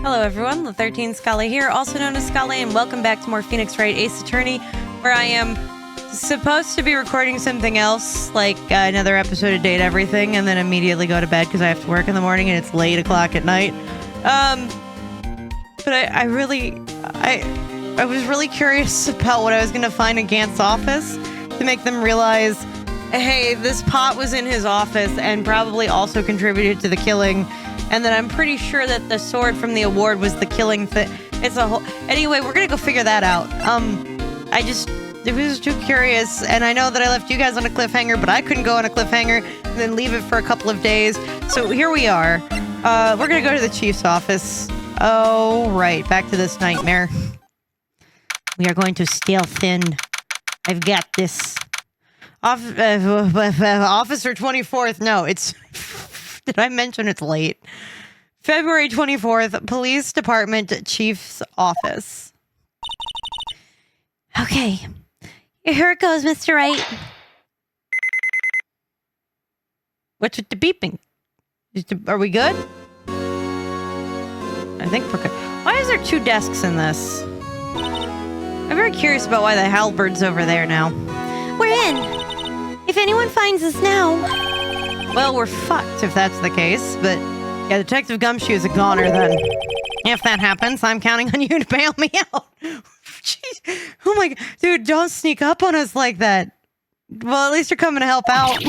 Hello everyone, the 13th Scala here, also known as Scala, and welcome back to more Phoenix Wright Ace Attorney, where I am supposed to be recording something else, like another episode of Date Everything, and then immediately go to bed because I have to work in the morning and it's late o'clock at night. But I was really curious about what I was going to find in Gant's office to make them realize, hey, this pot was in his office and probably also contributed to the killing. And then I'm pretty sure that the sword from the award was the killing thing. It's a whole... Anyway, we're gonna go figure that out. It was too curious, and I know that I left you guys on a cliffhanger, but I couldn't go on a cliffhanger and then leave it for a couple of days. So here we are. We're gonna go to the chief's office. Oh, right. Back to this nightmare. We are going to stealth in. I've got this. Officer 24th. No, it's... Did I mention it's late? February 24th, Police Department Chief's Office. Okay. Here it goes, Mr. Wright. What's with the beeping? Are we good? I think we're good. Why is there two desks in this? I'm very curious about why the halberd's over there now. We're in. If anyone finds us now... Well, we're fucked if that's the case, but yeah, Detective Gumshoe is a goner then. If that happens, I'm counting on you to bail me out. Jeez. Oh my god. Dude, don't sneak up on us like that. Well, at least you're coming to help out.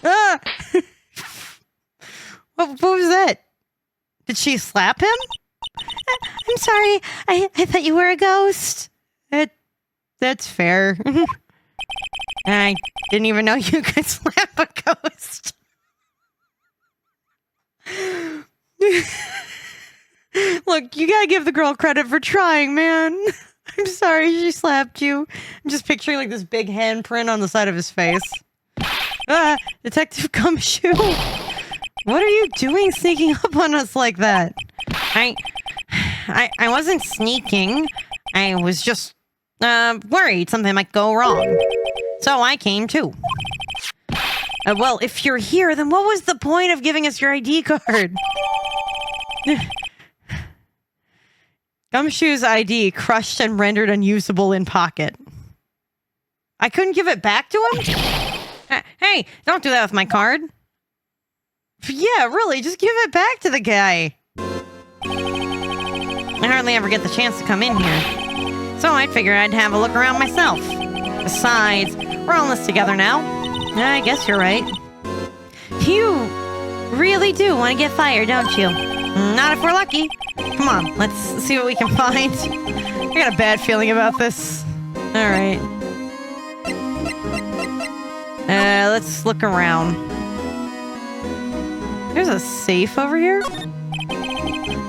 Ah. What was that? Did she slap him? I'm sorry. I thought you were a ghost. That's fair. I didn't even know you could slap a ghost. Look, you gotta give the girl credit for trying, man. I'm sorry she slapped you. I'm just picturing like this big handprint on the side of his face. Detective Gumshoe. What are you doing sneaking up on us like that? I wasn't sneaking. I was just worried something might go wrong. So I came too. Well, if you're here, then what was the point of giving us your ID card? Gumshoe's ID crushed and rendered unusable in pocket. I couldn't give it back to him? Hey, don't do that with my card. Yeah, really, just give it back to the guy. I hardly ever get the chance to come in here. So I figured I'd have a look around myself. Besides, we're all in this together now. I guess you're right. You really do want to get fired, don't you? Not if we're lucky. Come on, let's see what we can find. I got a bad feeling about this. Alright. Let's look around. There's a safe over here?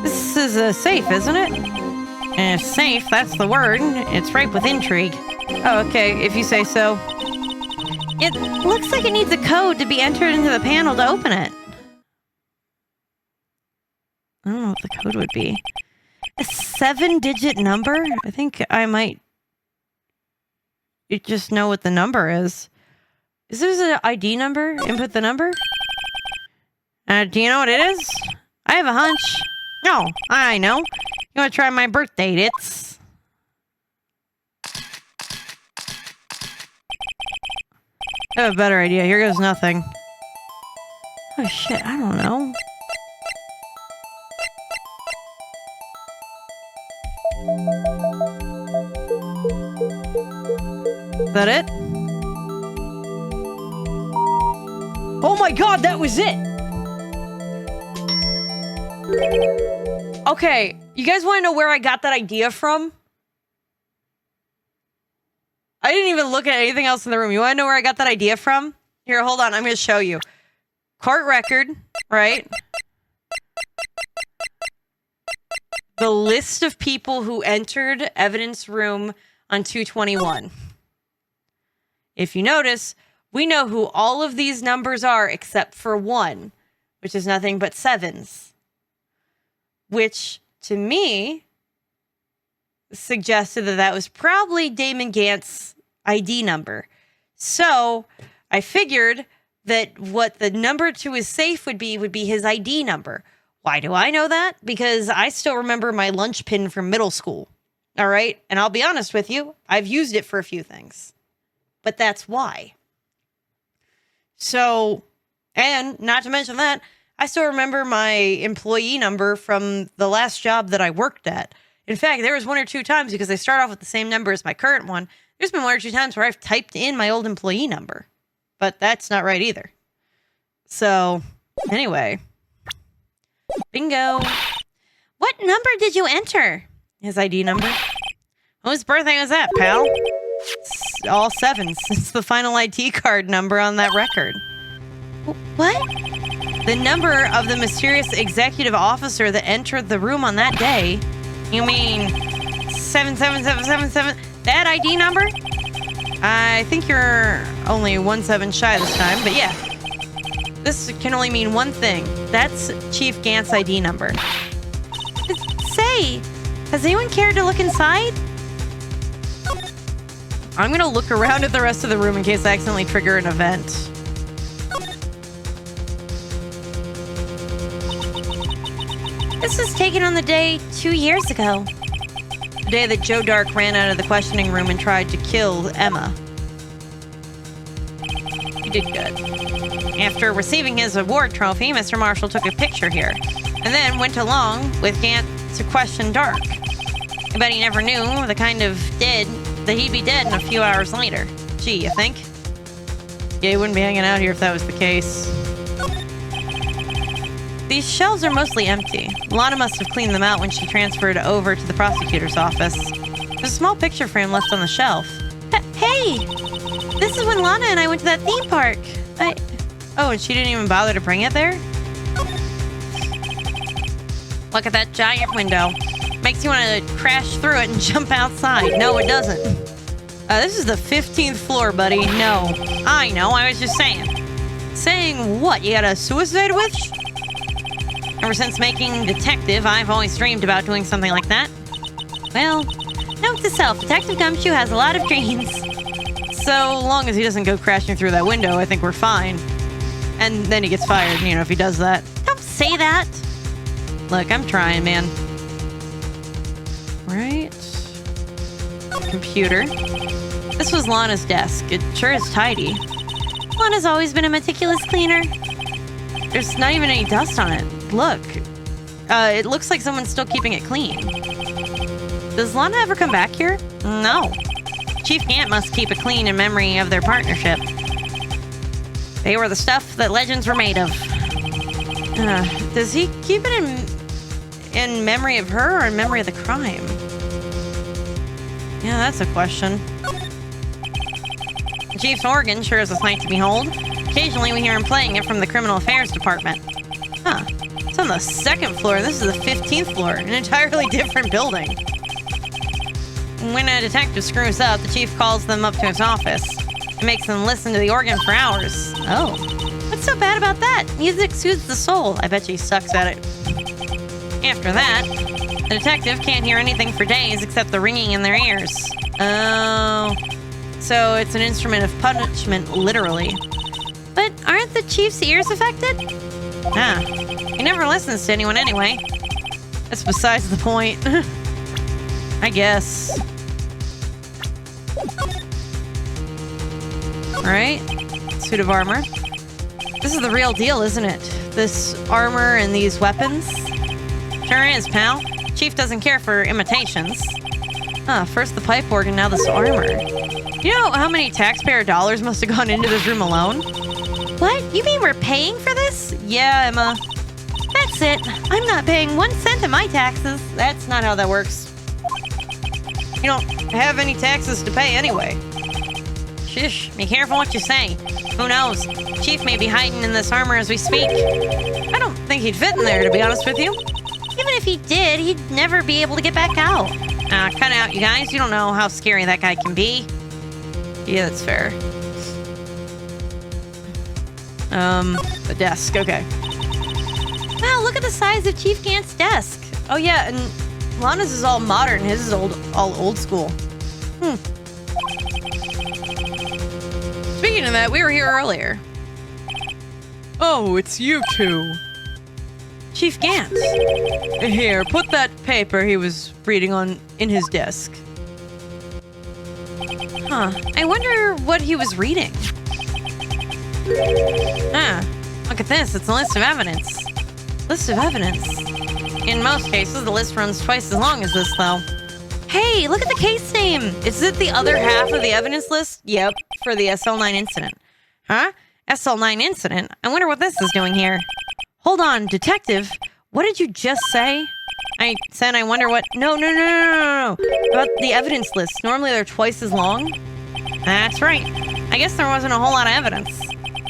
This is a safe, isn't it? Safe, that's the word. It's ripe with intrigue. Oh, okay, if you say so. It looks like it needs a code to be entered into the panel to open it. I don't know what the code would be. A 7-digit number? I think I might just know what the number is. Is this an ID number? Input the number? Do you know what it is? I have a hunch. No, I know. You want to try my birth date? It's... I have a better idea. Here goes nothing. Oh shit, I don't know. Is that it? Oh my god, that was it! Okay, you guys want to know where I got that idea from? I didn't even look at anything else in the room. You want to know where I got that idea from? Here, hold on. I'm going to show you. Court record, right? The list of people who entered evidence room on 221. If you notice, we know who all of these numbers are except for one, which is nothing but sevens. Which, to me, suggested that that was probably Damon Gant's ID number. So I figured that what the number to his safe would be his ID number. Why do I know that? Because I still remember my lunch pin from middle school. All right? And I'll be honest with you, I've used it for a few things. But that's why. So, and not to mention that, I still remember my employee number from the last job that I worked at. In fact, there was 1 or 2 times, because they start off with the same number as my current one, there's been 1 or 2 times where I've typed in my old employee number. But that's not right either. So, anyway. Bingo. What number did you enter? His ID number. Whose birthday was that, pal? It's all 7s. It's the final ID card number on that record. What? The number of the mysterious executive officer that entered the room on that day. You mean 77777? That ID number? I think you're only 1 7 shy this time, but yeah. This can only mean one thing. That's Chief Gant's ID number. Say, has anyone cared to look inside? I'm gonna look around at the rest of the room in case I accidentally trigger an event. This was taken on the day 2 years ago. The day that Joe Dark ran out of the questioning room and tried to kill Emma. He did good. After receiving his award trophy, Mr. Marshall took a picture here, and then went along with Gant to question Dark. I bet he never knew the kind of dead that he'd be dead in a few hours later. Gee, you think? Yeah, he wouldn't be hanging out here if that was the case. These shelves are mostly empty. Lana must have cleaned them out when she transferred over to the prosecutor's office. There's a small picture frame left on the shelf. Hey! This is when Lana and I went to that theme park. Oh, and she didn't even bother to bring it there? Look at that giant window. Makes you want to crash through it and jump outside. No, it doesn't. This is the 15th floor, buddy. No. I know, I was just saying. Saying what? You got a suicide wish? Ever since making detective, I've always dreamed about doing something like that. Well, note to self, Detective Gumshoe has a lot of dreams. So long as he doesn't go crashing through that window, I think we're fine. And then he gets fired, you know, if he does that. Don't say that. Look, I'm trying, man. Right. Computer. This was Lana's desk. It sure is tidy. Lana's always been a meticulous cleaner. There's not even any dust on it. Look. It looks like someone's still keeping it clean. Does Lana ever come back here? No. Chief Gant must keep it clean in memory of their partnership. They were the stuff that legends were made of. Does he keep it in memory of her or in memory of the crime? Yeah, that's a question. The Chief's organ sure is a sight to behold. Occasionally we hear him playing it from the Criminal Affairs Department. Huh. It's on the 2nd floor, and this is the 15th floor. An entirely different building. When a detective screws up, the chief calls them up to his office. It makes them listen to the organ for hours. Oh. What's so bad about that? Music soothes the soul. I bet she sucks at it. After that, the detective can't hear anything for days except the ringing in their ears. Oh. So it's an instrument of punishment, literally. But aren't the chief's ears affected? Ah. He never listens to anyone anyway. That's besides the point. I guess. Alright. Suit of armor. This is the real deal, isn't it? This armor and these weapons? Sure is, pal. Chief doesn't care for imitations. First the pipe organ, now this armor. You know how many taxpayer dollars must have gone into this room alone? What? You mean we're paying for this? Yeah, Emma. That's it. I'm not paying 1 cent of my taxes. That's not how that works. You don't have any taxes to pay anyway. Shush, be careful what you say. Who knows? Chief may be hiding in this armor as we speak. I don't think he'd fit in there, to be honest with you. Even if he did, he'd never be able to get back out. Cut out, you guys. You don't know how scary that guy can be. Yeah, that's fair. The desk, okay. Wow, look at the size of Chief Gant's desk. Oh yeah, and Lana's is all modern. His is all old school. Speaking of that, we were here earlier. Oh, it's you two. Chief Gant. Here, put that paper he was reading in his desk. Huh. I wonder what he was reading. Ah, look at this. It's a list of evidence. List of evidence. In most cases, the list runs twice as long as this, though. Hey, look at the case name. Is it the other half of the evidence list? Yep, for the SL9 incident. Huh? SL9 incident? I wonder what this is doing here. Hold on, detective. What did you just say? I said I wonder what... No. About the evidence list. Normally they're twice as long. That's right. I guess there wasn't a whole lot of evidence.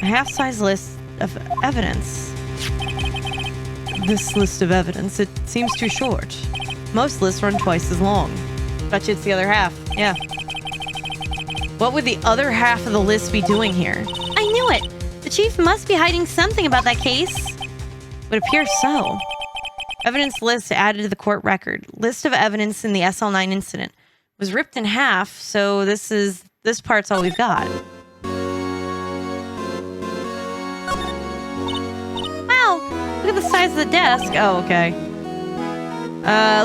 A half-size list of evidence. This list of evidence, it seems too short. Most lists run twice as long. Bet you it's the other half. Yeah. What would the other half of the list be doing here? I knew it. The chief must be hiding something about that case. Would appear so. Evidence list added to the court record. List of evidence in the SL9 incident. Was ripped in half, so this part's all we've got. Wow, look at the size of the desk. Oh, okay.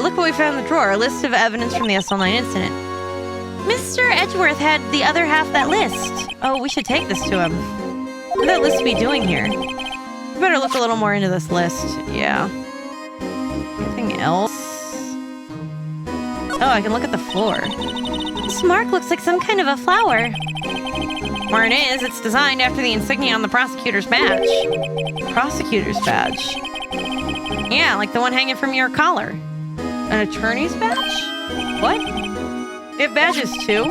Look what we found in the drawer. A list of evidence from the SL9 incident. Mr. Edgeworth had the other half of that list. Oh, we should take this to him. What would that list be doing here? We better look a little more into this list. Yeah. Anything else? Oh, I can look at the floor. This mark looks like some kind of a flower. Where it is, it's designed after the insignia on the prosecutor's badge. Prosecutor's badge? Yeah, like the one hanging from your collar. An attorney's badge? What? They have badges too?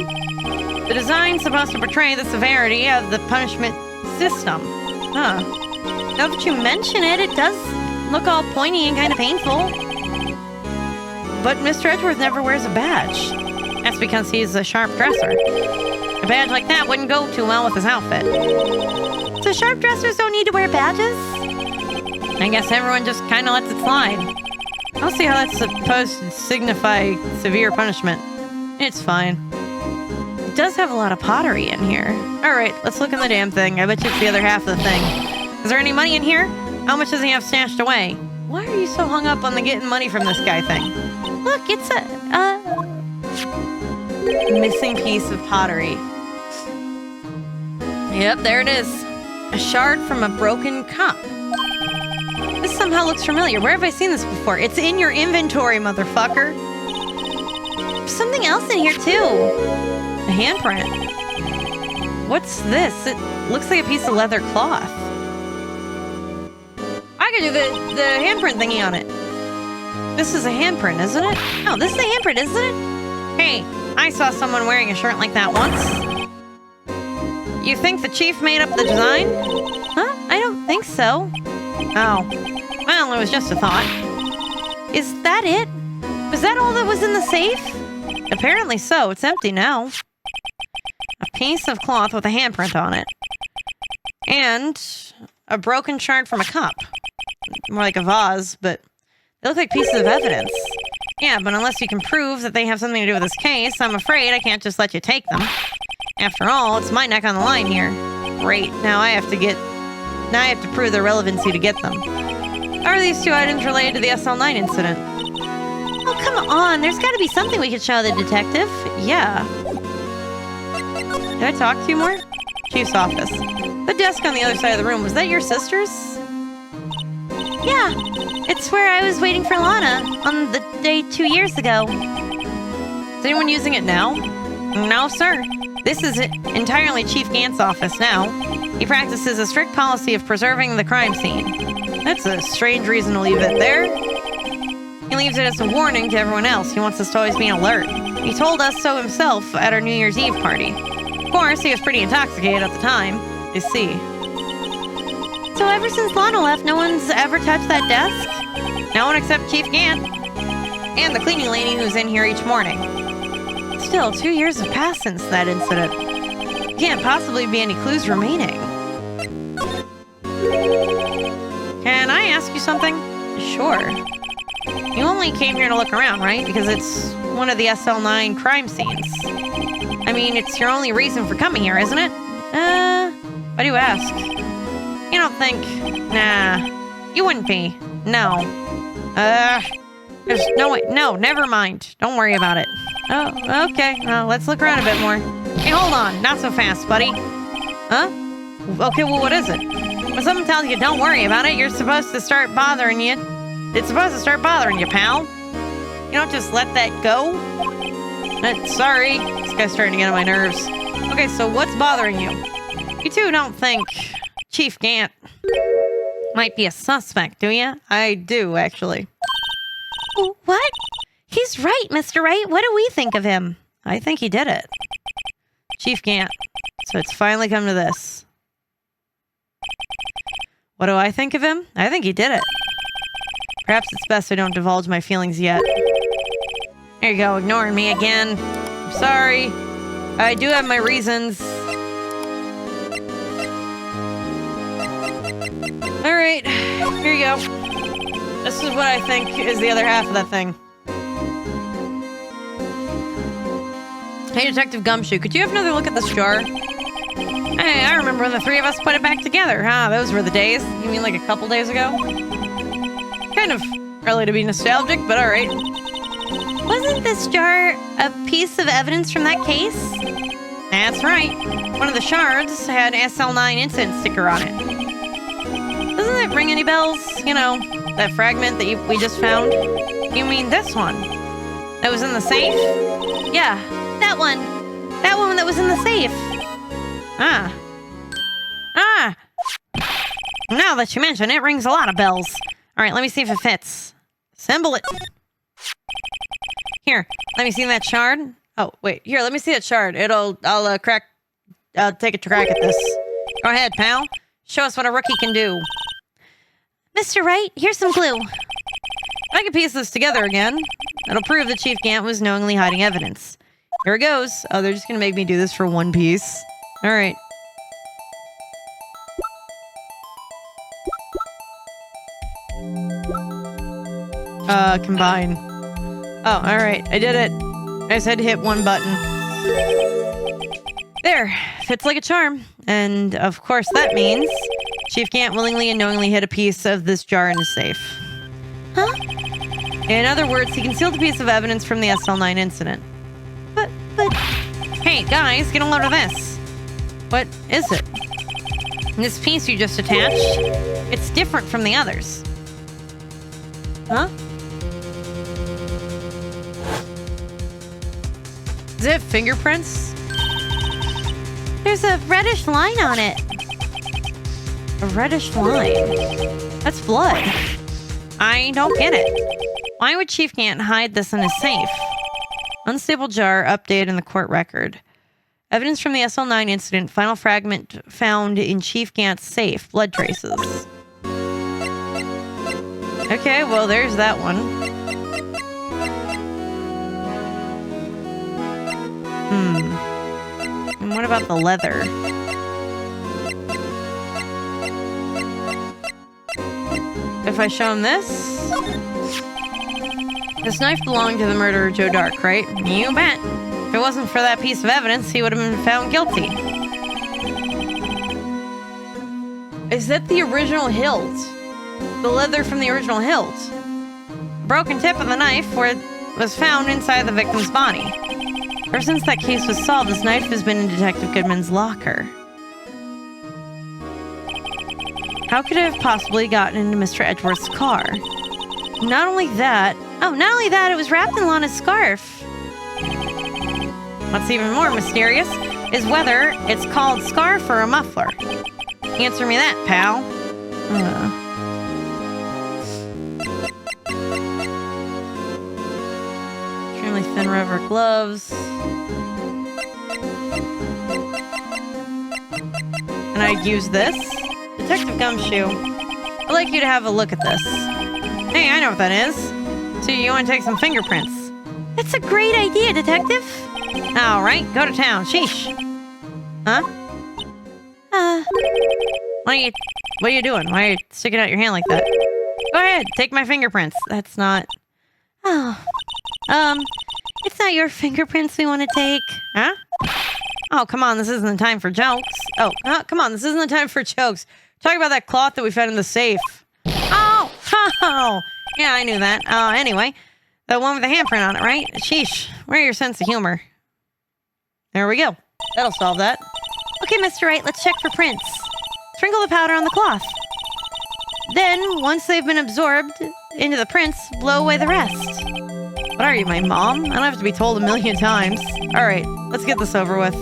The design's supposed to portray the severity of the punishment system. Huh. Now that you mention it, it does look all pointy and kind of painful. But Mr. Edgeworth never wears a badge. That's because he's a sharp dresser. A badge like that wouldn't go too well with his outfit. So sharp dressers don't need to wear badges? I guess everyone just kind of lets it slide. I don't see how that's supposed to signify severe punishment. It's fine. It does have a lot of pottery in here. Alright, let's look in the damn thing. I bet you it's the other half of the thing. Is there any money in here? How much does he have stashed away? Why are you so hung up on the getting money from this guy thing? Look, it's a, missing piece of pottery. Yep, there it is. A shard from a broken cup. This somehow looks familiar. Where have I seen this before? It's in your inventory, motherfucker. There's something else in here, too. A handprint. What's this? It looks like a piece of leather cloth. I could do the handprint thingy on it. This is a handprint, isn't it? Oh, this is a handprint, isn't it? Hey, I saw someone wearing a shirt like that once. You think the chief made up the design? Huh? I don't think so. Oh. Well, it was just a thought. Is that it? Was that all that was in the safe? Apparently so. It's empty now. A piece of cloth with a handprint on it. And a broken shard from a cup. More like a vase, but they look like pieces of evidence. Yeah, but unless you can prove that they have something to do with this case, I'm afraid I can't just let you take them. After all, it's my neck on the line here. Great. Now I have to prove their relevancy to get them. Are these two items related to the SL9 incident? Oh, come on. There's got to be something we could show the detective. Yeah. Did I talk to you more? Chief's office. The desk on the other side of the room, was that your sister's? Yeah. It's where I was waiting for Lana on the day 2 years ago. Is anyone using it now? No, sir. This is entirely Chief Gant's office now. He practices a strict policy of preserving the crime scene. That's a strange reason to leave it there. He leaves it as a warning to everyone else. He wants us to always be on alert. He told us so himself at our New Year's Eve party. Of course, he was pretty intoxicated at the time. You see. So ever since Lana left, no one's ever touched that desk? No one except Chief Gant. And the cleaning lady who's in here each morning. Still, 2 years have passed since that incident. There can't possibly be any clues remaining. Can I ask you something? Sure. You only came here to look around, right? Because it's one of the SL9 crime scenes. I mean, it's your only reason for coming here, isn't it? Why do you ask? You don't think... Nah, you wouldn't be. No. There's no way. No, never mind. Don't worry about it. Oh, okay. Let's look around a bit more. Hey, hold on. Not so fast, buddy. Huh? Okay, well, what is it? When something tells you don't worry about it, you're supposed to start bothering you. It's supposed to start bothering you, pal. You don't just let that go. Sorry. This guy's starting to get on my nerves. Okay, so what's bothering you? You two don't think Chief Gant might be a suspect, do you? I do, actually. What? He's right, Mr. Wright. What do we think of him? I think he did it. Chief Gant. So it's finally come to this. What do I think of him? I think he did it. Perhaps it's best I don't divulge my feelings yet. There you go, ignoring me again. I'm sorry. I do have my reasons. Alright, here you go. This is what I think is the other half of that thing. Hey, Detective Gumshoe, could you have another look at this jar? Hey, I remember when the three of us put it back together, huh? Those were the days. You mean like a couple days ago? Kind of early to be nostalgic, but alright. Wasn't this jar a piece of evidence from that case? That's right. One of the shards had an SL9 incident sticker on it. Doesn't it ring any bells? You know, that fragment that we just found? You mean this one? That was in the safe? Yeah, that one. That one that was in the safe. Ah. Now that you mention it, rings a lot of bells. Alright, let me see if it fits. Assemble it. Here, let me see that shard. Oh, wait. Here, let me see that shard. I'll take a crack at this. Go ahead, pal. Show us what a rookie can do. Mr. Wright, here's some glue. If I can piece this together again, that'll prove that Chief Gant was knowingly hiding evidence. Here it goes. Oh, they're just gonna make me do this for one piece. Alright. Combine. Oh, alright. I did it. I just had to hit one button. There. Fits like a charm. And, of course, that means Chief Gant willingly and knowingly hid a piece of this jar in his safe. Huh? In other words, he concealed a piece of evidence from the SL9 incident. But... Hey, guys, get a load of this. What is it? This piece you just attached, it's different from the others. Huh? Does it have fingerprints? There's a reddish line on it. A reddish line? That's blood. I don't get it. Why would Chief Gant hide this in his safe? Unstable jar updated in the court record. Evidence from the SL9 incident. Final fragment found in Chief Gant's safe. Blood traces. Okay, well, there's that one. And what about the leather? If I show him this? This knife belonged to the murderer Joe Dark, right? You bet. If it wasn't for that piece of evidence, he would have been found guilty. Is that the original hilt? The leather from the original hilt? The broken tip of the knife was found inside the victim's body. Ever since that case was solved, this knife has been in Detective Goodman's locker. How could it have possibly gotten into Mr. Edgeworth's car? Not only that, it was wrapped in Lana's scarf. What's even more mysterious is whether it's called scarf or a muffler. Answer me that, pal. Extremely thin rubber gloves. And I'd use this. Detective Gumshoe, I'd like you to have a look at this. Hey, I know what that is. So you want to take some fingerprints? That's a great idea, Detective. All right, go to town. Sheesh. Huh? What are you doing? Why are you sticking out your hand like that? Go ahead, take my fingerprints. That's not... It's not your fingerprints we want to take. Huh? Oh, come on, this isn't the time for jokes. Come on, this isn't the time for jokes. Talk about that cloth that we found in the safe. Oh! Oh, yeah, I knew that. Anyway, the one with the handprint on it, right? Sheesh, where are your sense of humor? There we go. That'll solve that. Okay, Mr. Wright, let's check for prints. Sprinkle the powder on the cloth. Then, once they've been absorbed into the prints, blow away the rest. What are you, my mom? I don't have to be told a million times. All right, let's get this over with.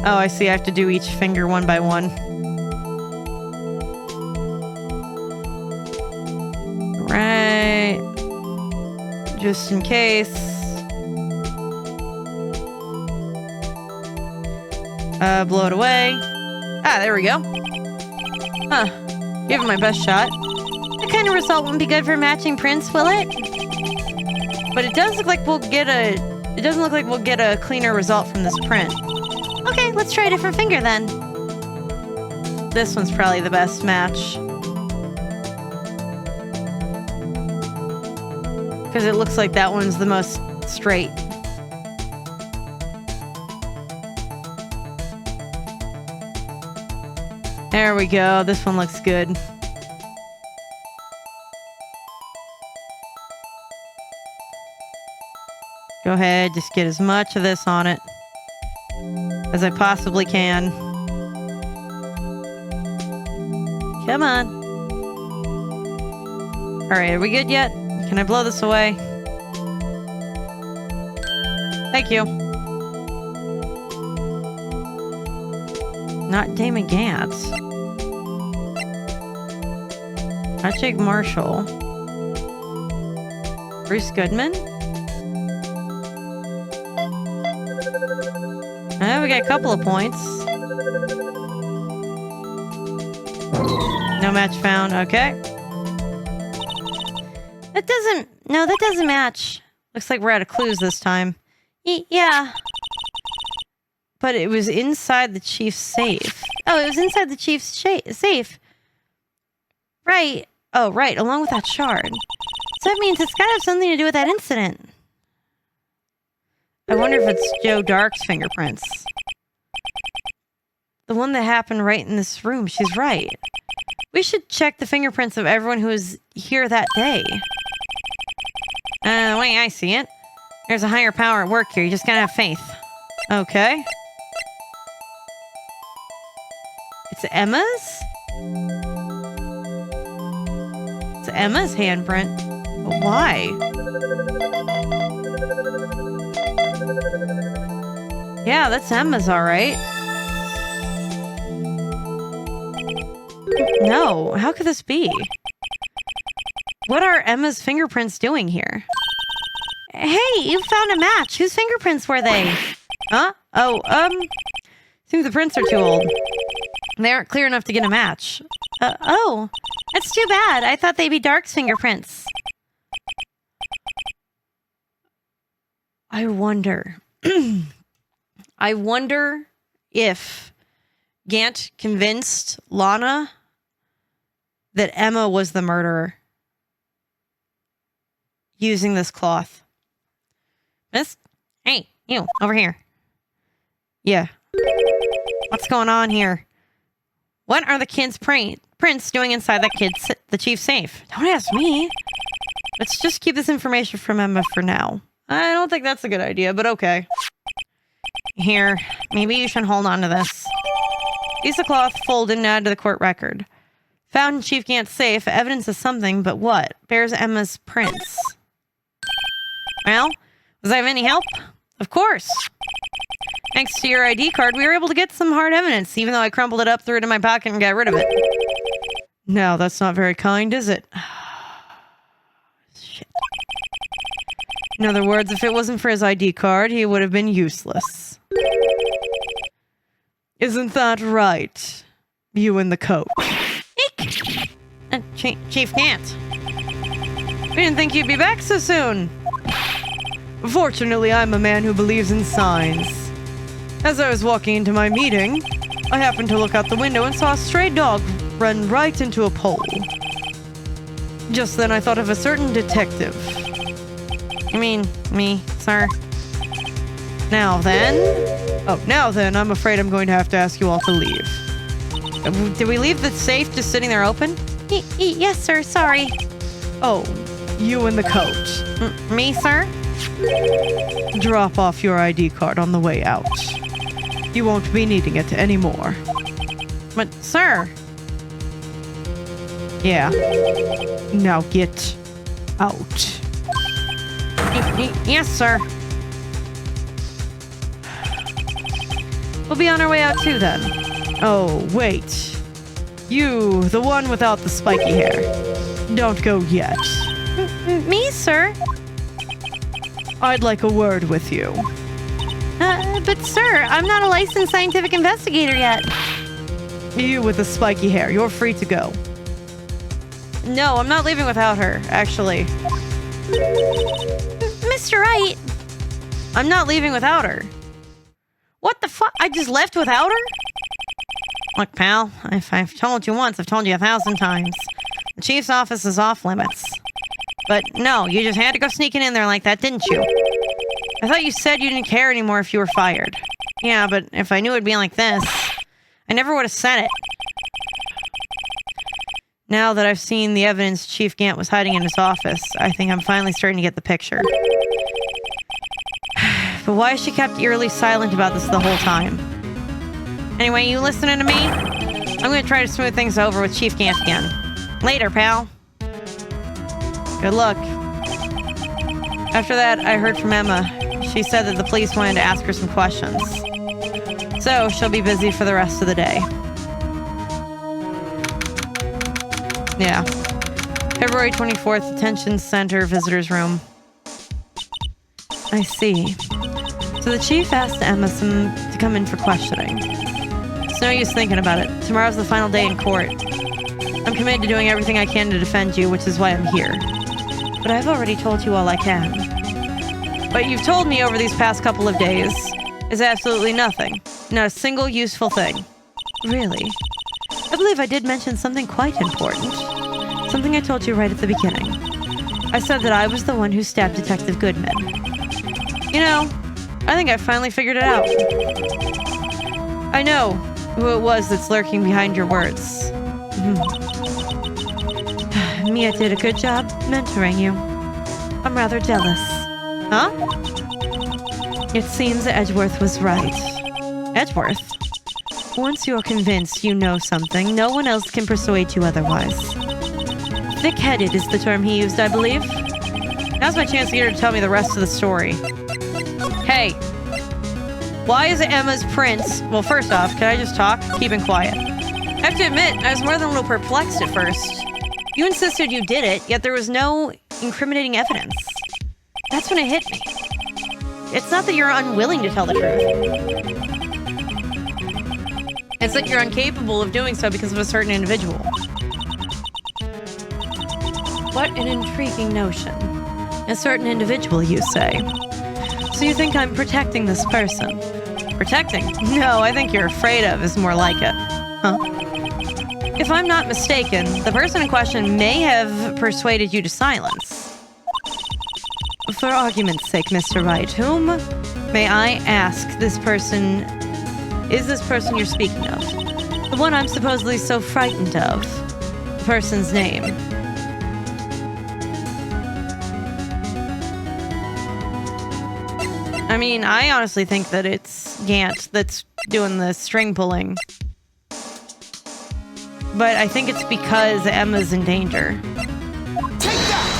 Oh, I see. I have to do each finger one by one. Right. Just in case. Blow it away. Ah, there we go. Huh. Give it my best shot. That kind of result won't be good for matching prints, will it? But it does look like we'll get a... It doesn't look like we'll get a cleaner result from this print. Okay, let's try a different finger then. This one's probably the best match. Because it looks like that one's the most straight. There we go. This one looks good. Go ahead, just get as much of this on it as I possibly can. Come on. Alright, are we good yet? Can I blow this away? Thank you. Not Damon Gantz. Not Jake Marshall. Bruce Goodman? We got a couple of points. No match found. Okay. That doesn't match. Looks like we're out of clues this time. Yeah. But it was inside the chief's safe. Oh, it was inside the chief's safe. Right. Oh, right. Along with that shard. So that means it's gotta have something to do with that incident. I wonder if it's Joe Dark's fingerprints. The one that happened right in this room. She's right. We should check the fingerprints of everyone who was here that day. Wait, I see it. There's a higher power at work here. You just gotta have faith. Okay. It's Emma's? It's Emma's handprint. But why? Yeah, that's Emma's, all right. No, how could this be? What are Emma's fingerprints doing here? Hey, you found a match. Whose fingerprints were they? Huh? Oh, seems the prints are too old. They aren't clear enough to get a match. Oh, that's too bad. I thought they'd be Dark's fingerprints. I wonder. I wonder if Gant convinced Lana that Emma was the murderer using this cloth. Miss? Hey, you, over here. Yeah. What's going on here? What are the kids' prints doing inside the chief's safe? Don't ask me. Let's just keep this information from Emma for now. I don't think that's a good idea, but okay. Here, maybe you should hold on to this. Piece of cloth folded and added to the court record. Found in Chief Gant's safe, evidence of something, but what? Bears Emma's prints. Well, was I of any help? Of course. Thanks to your ID card, we were able to get some hard evidence, even though I crumpled it up, threw it in my pocket, and got rid of it. No, that's not very kind, is it? Shit. In other words, if it wasn't for his ID card, he would have been useless. Isn't that right? You in the coat. Eek! Chief Gant. We didn't think you'd be back so soon. Fortunately, I'm a man who believes in signs. As I was walking into my meeting, I happened to look out the window and saw a stray dog run right into a pole. Just then I thought of a certain detective. You mean me, sir? Now then, I'm afraid I'm going to have to ask you all to leave. Did we leave the safe just sitting there open? Yes, sir. Sorry. Oh, you in the coat. Me, sir? Drop off your ID card on the way out. You won't be needing it anymore. But, sir. Yeah. Now get out. Yes, sir. We'll be on our way out too then. Oh, wait. You, the one without the spiky hair. Don't go yet. Me, sir? I'd like a word with you. But sir, I'm not a licensed scientific investigator yet. You with the spiky hair, you're free to go. No, I'm not leaving without her, actually. Mr. Wright! I'm not leaving without her. What the fuck? I just left without her? Look, pal, if I've told you once, I've told you 1,000 times. The chief's office is off limits. But no, you just had to go sneaking in there like that, didn't you? I thought you said you didn't care anymore if you were fired. Yeah, but if I knew it'd be like this, I never would have said it. Now that I've seen the evidence Chief Gant was hiding in his office, I think I'm finally starting to get the picture. But why has she kept eerily silent about this the whole time? Anyway, you listening to me? I'm gonna try to smooth things over with Chief Gant again. Later, pal. Good luck. After that, I heard from Emma. She said that the police wanted to ask her some questions. So, she'll be busy for the rest of the day. Yeah. February 24th, Detention Center Visitors Room. I see. So the chief asked Emma to come in for questioning. It's no use thinking about it. Tomorrow's the final day in court. I'm committed to doing everything I can to defend you, which is why I'm here. But I've already told you all I can. What you've told me over these past couple of days is absolutely nothing. Not a single useful thing. Really? I believe I did mention something quite important. Something I told you right at the beginning. I said that I was the one who stabbed Detective Goodman. You know, I think I finally figured it out. I know who it was that's lurking behind your words. Mia did a good job mentoring you. I'm rather jealous. Huh? It seems Edgeworth was right. Edgeworth? Once you're convinced you know something, no one else can persuade you otherwise. Thick-headed is the term he used, I believe. Now's my chance to get her to tell me the rest of the story. Hey. Why is Emma's prince... Well, first off, can I just talk? Keeping quiet. I have to admit, I was more than a little perplexed at first. You insisted you did it, yet there was no incriminating evidence. That's when it hit me. It's not that you're unwilling to tell the truth. It's that you're incapable of doing so because of a certain individual. What an intriguing notion. A certain individual, you say. So you think I'm protecting this person? Protecting? No, I think you're afraid of is more like it. Huh? If I'm not mistaken, the person in question may have persuaded you to silence. For argument's sake, Mr. Wright, whom, may I ask, this person... is this person you're speaking of? The one I'm supposedly so frightened of. The person's name. I mean, I honestly think that it's Gant that's doing the string pulling. But I think it's because Emma's in danger. Take that!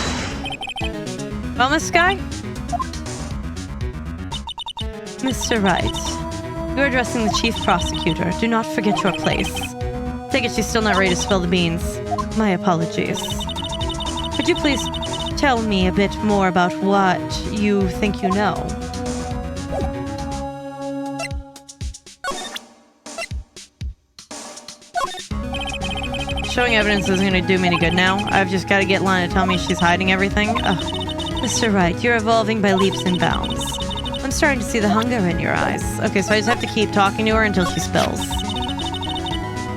Wellness guy? Mr. Wright, you're addressing the chief prosecutor. Do not forget your place. Take it she's still not ready to spill the beans. My apologies. Could you please tell me a bit more about what you think you know? Showing evidence isn't going to do me any good now. I've just got to get Lana to tell me she's hiding everything. Mr. Wright, you're evolving by leaps and bounds. I'm starting to see the hunger in your eyes. Okay, so I just have to keep talking to her until she spills.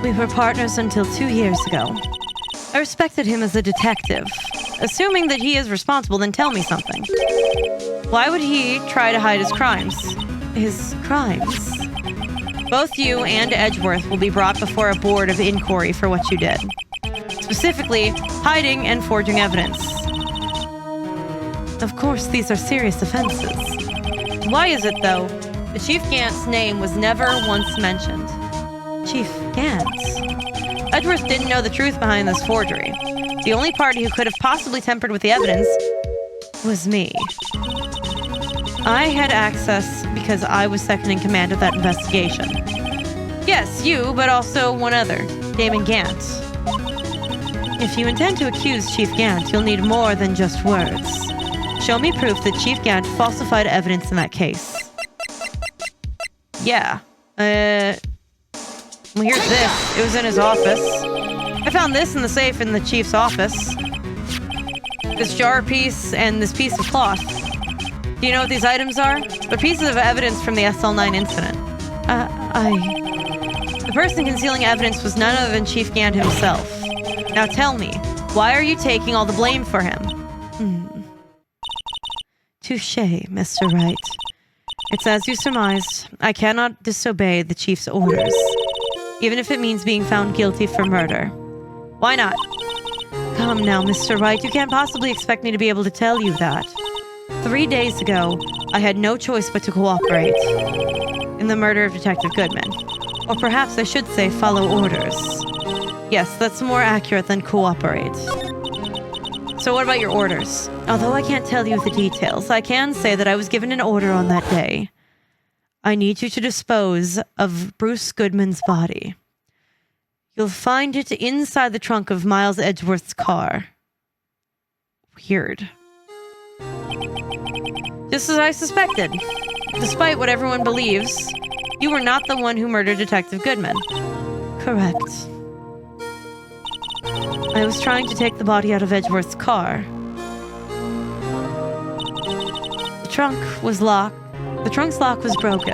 We were partners until 2 years ago. I respected him as a detective. Assuming that he is responsible, then tell me something. Why would he try to hide his crimes? His crimes? Both you and Edgeworth will be brought before a board of inquiry for what you did. Specifically, hiding and forging evidence. Of course, these are serious offenses. Why is it, though? The Chief Gant's name was never once mentioned. Chief Gant? Edgeworth didn't know the truth behind this forgery. The only party who could have possibly tampered with the evidence was me. I had access because I was second in command of that investigation. Yes, you, but also one other, Damon Gant. If you intend to accuse Chief Gant, you'll need more than just words. Show me proof that Chief Gant falsified evidence in that case. Yeah. Well, here's this. It was in his office. I found this in the safe in the chief's office. This jar piece and this piece of cloth. Do you know what these items are? They're pieces of evidence from the SL9 incident. The person concealing evidence was none other than Chief Gant himself. Now tell me, why are you taking all the blame for him? Touché, Mr. Wright. It's as you surmised. I cannot disobey the chief's orders, even if it means being found guilty for murder. Why not? Come now, Mr. Wright. You can't possibly expect me to be able to tell you that. 3 days ago, I had no choice but to cooperate in the murder of Detective Goodman. Or perhaps I should say follow orders. Yes, that's more accurate than cooperate. So what about your orders? Although I can't tell you the details, I can say that I was given an order on that day. I need you to dispose of Bruce Goodman's body. You'll find it inside the trunk of Miles Edgeworth's car. Weird. Just as I suspected. Despite what everyone believes, you were not the one who murdered Detective Goodman. Correct. I was trying to take the body out of Edgeworth's car. The trunk was locked. The trunk's lock was broken,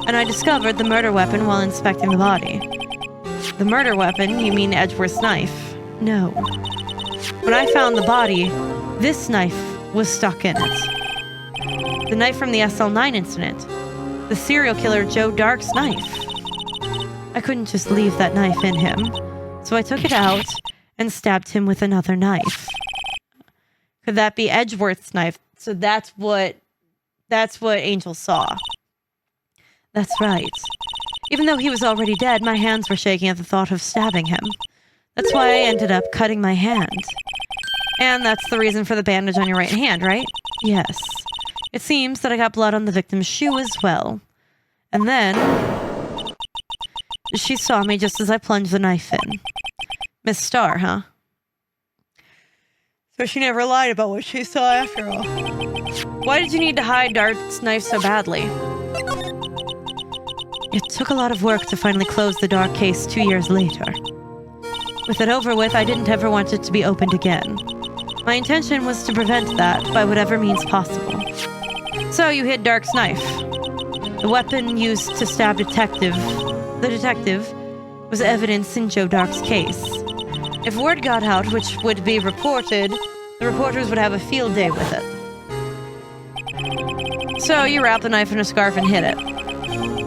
and I discovered the murder weapon while inspecting the body. The murder weapon? You mean Edgeworth's knife? No. When I found the body, this knife was stuck in it. The knife from the SL9 incident. The serial killer Joe Dark's knife. I couldn't just leave that knife in him, so I took it out and stabbed him with another knife. Could that be Edgeworth's knife? So that's what Angel saw. That's right. Even though he was already dead, my hands were shaking at the thought of stabbing him. That's why I ended up cutting my hand. And that's the reason for the bandage on your right hand, right? Yes. It seems that I got blood on the victim's shoe as well. And then she saw me just as I plunged the knife in. Miss Starr, huh? So she never lied about what she saw after all. Why did you need to hide Dark's knife so badly? It took a lot of work to finally close the Dark case 2 years later. With it over with, I didn't ever want it to be opened again. My intention was to prevent that by whatever means possible. So you hid Dark's knife. The weapon used to stab the detective was evidence in Joe Dark's case. If word got out, which would be reported, the reporters would have a field day with it. So you wrapped the knife in a scarf and hid it.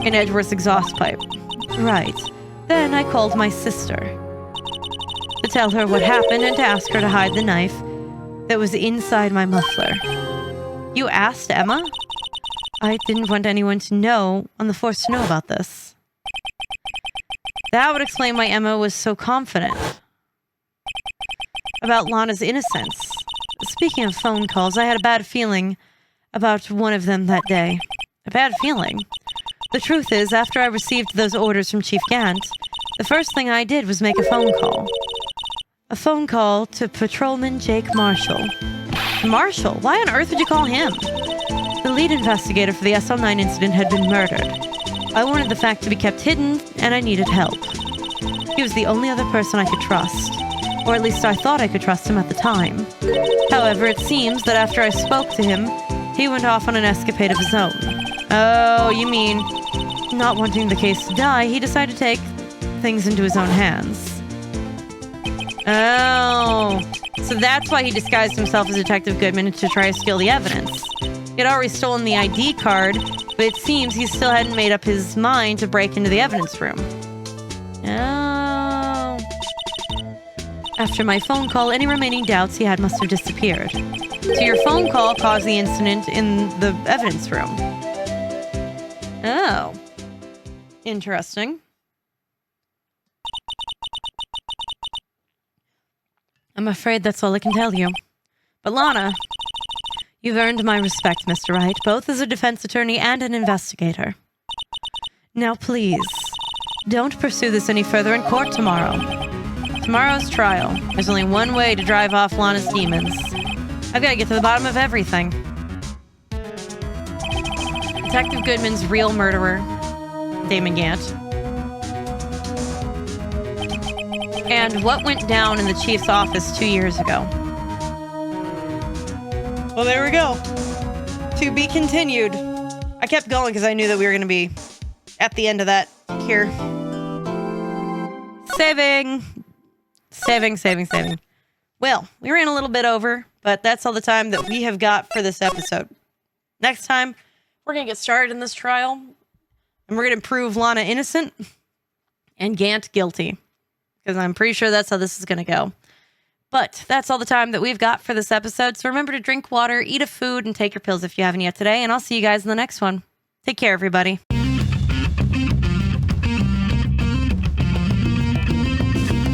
In Edgeworth's exhaust pipe. Right. Then I called my sister to tell her what happened and to ask her to hide the knife that was inside my muffler. You asked Emma? I didn't want anyone to know on the force to know about this. That would explain why Emma was so confident about Lana's innocence. Speaking of phone calls, I had a bad feeling about one of them that day. A bad feeling? The truth is, after I received those orders from Chief Gant, the first thing I did was make a phone call. A phone call to Patrolman Jake Marshall. Marshall? Why on earth would you call him? The lead investigator for the SL9 incident had been murdered. I wanted the fact to be kept hidden, and I needed help. He was the only other person I could trust. Or at least I thought I could trust him at the time. However, it seems that after I spoke to him, he went off on an escapade of his own. Oh, you mean, not wanting the case to die, he decided to take things into his own hands. Oh, so that's why he disguised himself as Detective Goodman to try to steal the evidence. He had already stolen the ID card But it seems he still hadn't made up his mind to break into the evidence room. Oh. After my phone call, any remaining doubts he had must have disappeared. So your phone call caused the incident in the evidence room. Oh. Interesting. I'm afraid that's all I can tell you. But Lana, you've earned my respect, Mr. Wright, both as a defense attorney and an investigator. Now please, don't pursue this any further in court tomorrow. Tomorrow's trial. There's only one way to drive off Lana's demons. I've got to get to the bottom of everything. Detective Goodman's real murderer, Damon Gant. And what went down in the chief's office 2 years ago. Well, there we go. To be continued. I kept going because I knew that we were going to be at the end of that here. Saving. Well, we ran a little bit over, but that's all the time that we have got for this episode. Next time, we're going to get started in this trial, and we're going to prove Lana innocent and Gant guilty, because I'm pretty sure that's how this is going to go. But that's all the time that we've got for this episode, so remember to drink water, eat a food, and take your pills if you haven't yet today, and I'll see you guys in the next one. Take care, everybody.